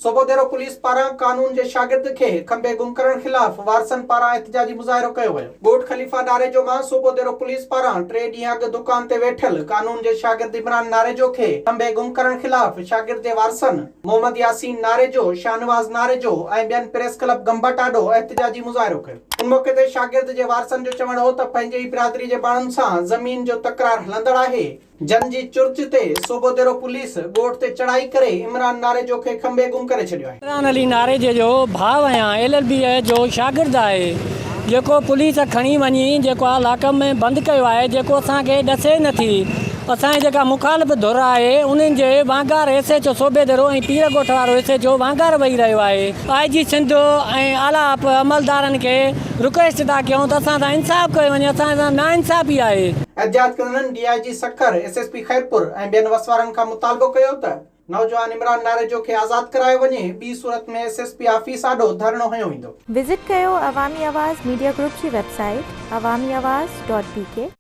सोबोदेरो police पारां कानून जे शागिर्द खे खंबे गुम करण खिलाफ वारसन पारां एहतजाजी मुज़ाहिरो कयो वियो। ॻोठ खलीफ़ा नारेजो मां सोबोदेरो पुलिस पारां 3 ॾींहं अॻु दुकान ते वेठल कानून जे शागिर्द इमरान नारेजो खे खंबे गुम करण खिलाफ शागिर्द जे वारसन मोहम्मद यासीन नारेजो, शाहनवाज नारेजो ऐं ॿियनि प्रेस क्लब गंबा ॾाढो एहतजाजी मुज़ाहिरो कयो। उन मौके ते शागिर्द जे वारसन जो चवणु हो त पंहिंजे ई बिरादरी जे माण्हुनि सां ज़मीन जो तकरार हलंदड़ आहे। जन जी चुर्च ते सोबोदेरो पुलिस ॻोठ ते चढ़ाई करे इमरान नारेजो खे खंबे गुम करे छॾियो आहे। इमरान अली नारेजे जो भाउ आहियां, LLB जो शागिर्द आहे, जेको पुलिस खणी वञी जेको इलाक़े में बंदि कयो आहे, जेको असांखे ॾसे नथी। असांजी जेका मुखालिफ़ धुर आहे उन्हनि जे वांगार SHO सोबेदेरो ऐं पीर ॻोठ वारो SHO वांगार वेही रहियो आहे। IG सिंध ऐं आला अमलदारनि खे रिक्वेस्ट था कयूं त असां सां इंसाफ़ कयो वञे, असां सां नाइंसाफ़ी आहे। एहतिजाज कंदड़नि DIG सखर, SSP खैरपुर ऐं ॿियनि वसवारनि खां मुतालबो कयो त नौजवान इमरान नारेजो खे आज़ाद करायो वञे, ॿी सूरत में SSP ऑफिस आॾो धरणो हयो वेंदो। विज़िट कयो अवामी आवाज़ मीडिया ग्रुप जी वेबसाइट awamiawaz.pk।